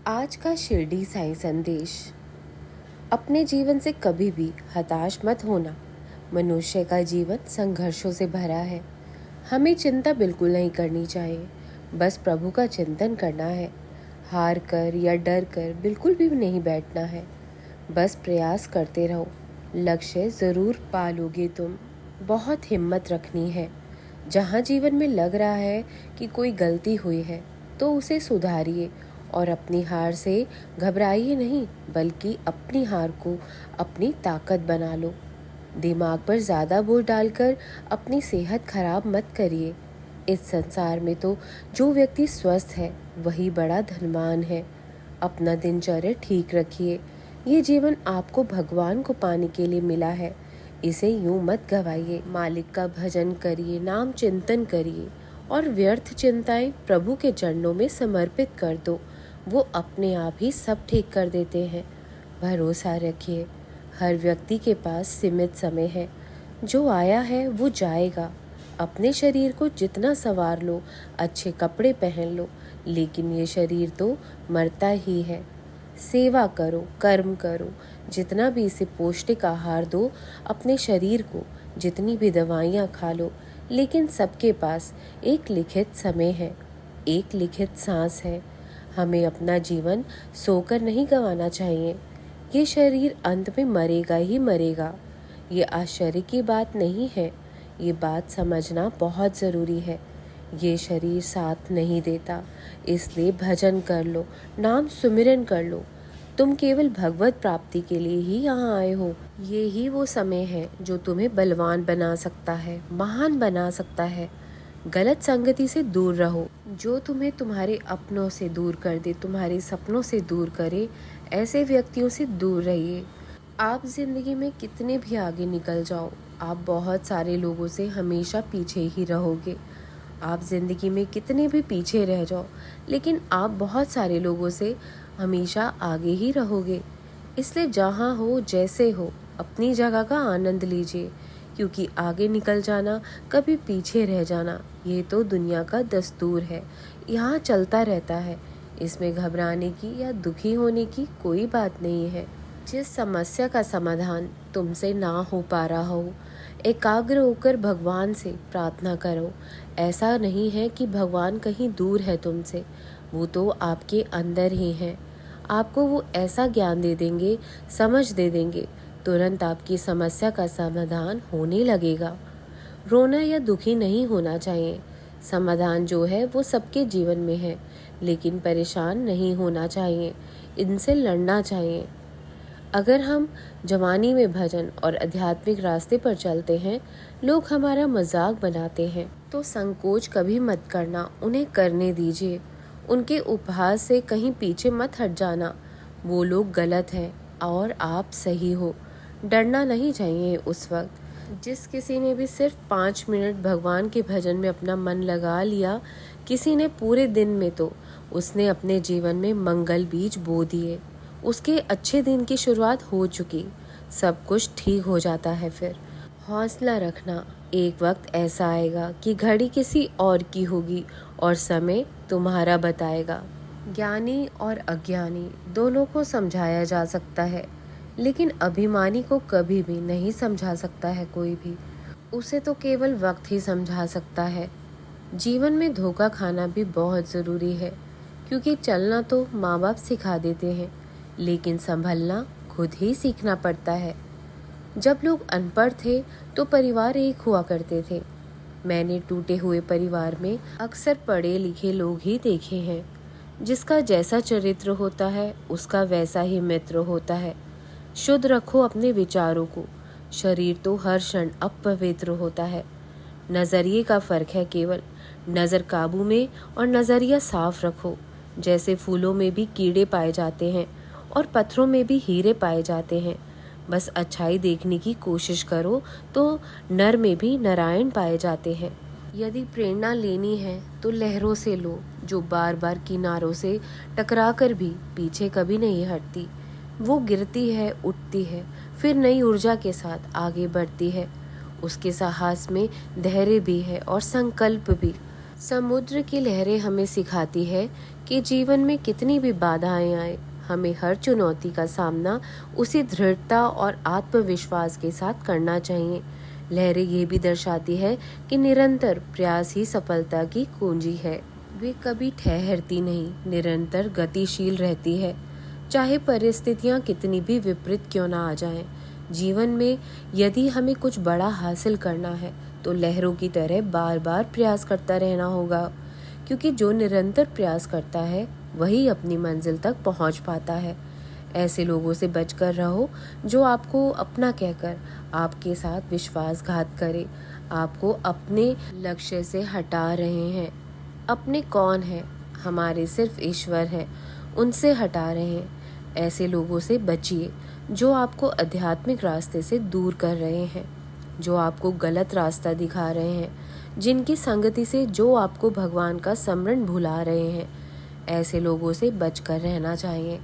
आज का शिरडी साईं संदेश। अपने जीवन से कभी भी हताश मत होना। मनुष्य का जीवन संघर्षों से भरा है। हमें चिंता बिल्कुल नहीं करनी चाहिए, बस प्रभु का चिंतन करना है। हार कर या डर कर बिल्कुल भी नहीं बैठना है, बस प्रयास करते रहो। लक्ष्य ज़रूर पा लोगे तुम। बहुत हिम्मत रखनी है। जहाँ जीवन में लग रहा है कि कोई गलती हुई है तो उसे सुधारिए और अपनी हार से घबराइए नहीं, बल्कि अपनी हार को अपनी ताकत बना लो। दिमाग पर ज़्यादा बोझ डालकर अपनी सेहत खराब मत करिए। इस संसार में तो जो व्यक्ति स्वस्थ है वही बड़ा धनवान है। अपना दिनचर्या ठीक रखिए। ये जीवन आपको भगवान को पाने के लिए मिला है, इसे यूं मत गवाइए। मालिक का भजन करिए, नाम चिंतन करिए और व्यर्थ चिंताएं प्रभु के चरणों में समर्पित कर दो। वो अपने आप ही सब ठीक कर देते हैं। भरोसा रखिए, हर व्यक्ति के पास सीमित समय है। जो आया है वो जाएगा। अपने शरीर को जितना संवार लो, अच्छे कपड़े पहन लो, लेकिन ये शरीर तो मरता ही है। सेवा करो, कर्म करो, जितना भी इसे पौष्टिक आहार दो, अपने शरीर को जितनी भी दवाइयाँ खा लो, लेकिन सबके पास एक लिखित समय है, एक लिखित सांस है। हमें अपना जीवन सोकर नहीं गंवाना चाहिए। ये शरीर अंत में मरेगा ही मरेगा। ये आश्चर्य की बात नहीं है, ये बात समझना बहुत ज़रूरी है। ये शरीर साथ नहीं देता, इसलिए भजन कर लो, नाम सुमिरन कर लो। तुम केवल भगवत प्राप्ति के लिए ही यहाँ आए हो। ये ही वो समय है जो तुम्हें बलवान बना सकता है, महान बना सकता है। गलत संगति से दूर रहो, जो तुम्हें तुम्हारे अपनों से दूर कर दे, तुम्हारे सपनों से दूर करे, ऐसे व्यक्तियों से दूर रहिए। आप जिंदगी में कितने भी आगे निकल जाओ, आप बहुत सारे लोगों से हमेशा पीछे ही रहोगे। आप जिंदगी में कितने भी पीछे रह जाओ, लेकिन आप बहुत सारे लोगों से हमेशा आगे ही रहोगे। इसलिए जहाँ हो, जैसे हो, अपनी जगह का आनंद लीजिए, क्योंकि आगे निकल जाना, कभी पीछे रह जाना, ये तो दुनिया का दस्तूर है। यहाँ चलता रहता है। इसमें घबराने की या दुखी होने की कोई बात नहीं है। जिस समस्या का समाधान तुमसे ना हो पा रहा हो, एकाग्र होकर भगवान से प्रार्थना करो। ऐसा नहीं है कि भगवान कहीं दूर है तुमसे, वो तो आपके अंदर ही है। आपको वो ऐसा ज्ञान दे देंगे, समझ दे देंगे, तुरंत आपकी समस्या का समाधान होने लगेगा। रोना या दुखी नहीं होना चाहिए। समाधान जो है वो सबके जीवन में है, लेकिन परेशान नहीं होना चाहिए, इनसे लड़ना चाहिए। अगर हम जवानी में भजन और आध्यात्मिक रास्ते पर चलते हैं, लोग हमारा मजाक बनाते हैं, तो संकोच कभी मत करना, उन्हें करने दीजिए। उनके उपहास से कहीं पीछे मत हट जाना। वो लोग गलत हैं और आप सही हो। डरना नहीं चाहिए उस वक्त। जिस किसी ने भी सिर्फ 5 मिनट भगवान के भजन में अपना मन लगा लिया, किसी ने पूरे दिन में, तो उसने अपने जीवन में मंगल बीज बो दिए। उसके अच्छे दिन की शुरुआत हो चुकी। सब कुछ ठीक हो जाता है। फिर हौसला रखना, एक वक्त ऐसा आएगा कि घड़ी किसी और की होगी और समय तुम्हारा बताएगा। ज्ञानी और अज्ञानी दोनों को समझाया जा सकता है, लेकिन अभिमानी को कभी भी नहीं समझा सकता है कोई भी। उसे तो केवल वक्त ही समझा सकता है। जीवन में धोखा खाना भी बहुत ज़रूरी है, क्योंकि चलना तो माँ बाप सिखा देते हैं, लेकिन संभलना खुद ही सीखना पड़ता है। जब लोग अनपढ़ थे तो परिवार एक हुआ करते थे। मैंने टूटे हुए परिवार में अक्सर पढ़े लिखे लोग ही देखे हैं। जिसका जैसा चरित्र होता है, उसका वैसा ही मित्र होता है। शुद्ध रखो अपने विचारों को। शरीर तो हर क्षण अपवित्र होता है। नज़रिए का फ़र्क है केवल। नज़र काबू में और नज़रिया साफ रखो। जैसे फूलों में भी कीड़े पाए जाते हैं और पत्थरों में भी हीरे पाए जाते हैं, बस अच्छाई देखने की कोशिश करो तो नर में भी नारायण पाए जाते हैं। यदि प्रेरणा लेनी है तो लहरों से लो, जो बार बार किनारों से टकराकर भी पीछे कभी नहीं हटती। वो गिरती है, उठती है, फिर नई ऊर्जा के साथ आगे बढ़ती है। उसके साहस में धैर्य भी है और संकल्प भी। समुद्र की लहरें हमें सिखाती है कि जीवन में कितनी भी बाधाएं आए, हमें हर चुनौती का सामना उसी दृढ़ता और आत्मविश्वास के साथ करना चाहिए। लहरें ये भी दर्शाती है कि निरंतर प्रयास ही सफलता की कुंजी है। वे कभी ठहरती नहीं, निरंतर गतिशील रहती है, चाहे परिस्थितियां कितनी भी विपरीत क्यों ना आ जाएं। जीवन में यदि हमें कुछ बड़ा हासिल करना है तो लहरों की तरह बार बार प्रयास करता रहना होगा, क्योंकि जो निरंतर प्रयास करता है वही अपनी मंजिल तक पहुंच पाता है। ऐसे लोगों से बचकर रहो जो आपको अपना कहकर आपके साथ विश्वासघात करे, आपको अपने लक्ष्य से हटा रहे हैं। अपने कौन है? हमारे सिर्फ ईश्वर है, उनसे हटा रहे हैं। ऐसे लोगों से बचिए जो आपको आध्यात्मिक रास्ते से दूर कर रहे हैं, जो आपको गलत रास्ता दिखा रहे हैं, जिनकी संगति से जो आपको भगवान का स्मरण भुला रहे हैं। ऐसे लोगों से बचकर रहना चाहिए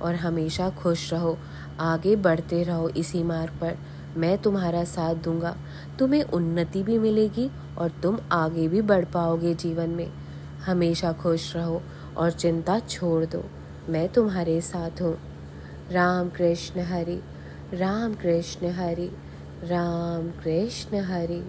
और हमेशा खुश रहो, आगे बढ़ते रहो इसी मार्ग पर। मैं तुम्हारा साथ दूंगा, तुम्हें उन्नति भी मिलेगी और तुम आगे भी बढ़ पाओगे जीवन में। हमेशा खुश रहो और चिंता छोड़ दो, मैं तुम्हारे साथ हूँ। राम कृष्ण हरि, राम कृष्ण हरि, राम कृष्ण हरि।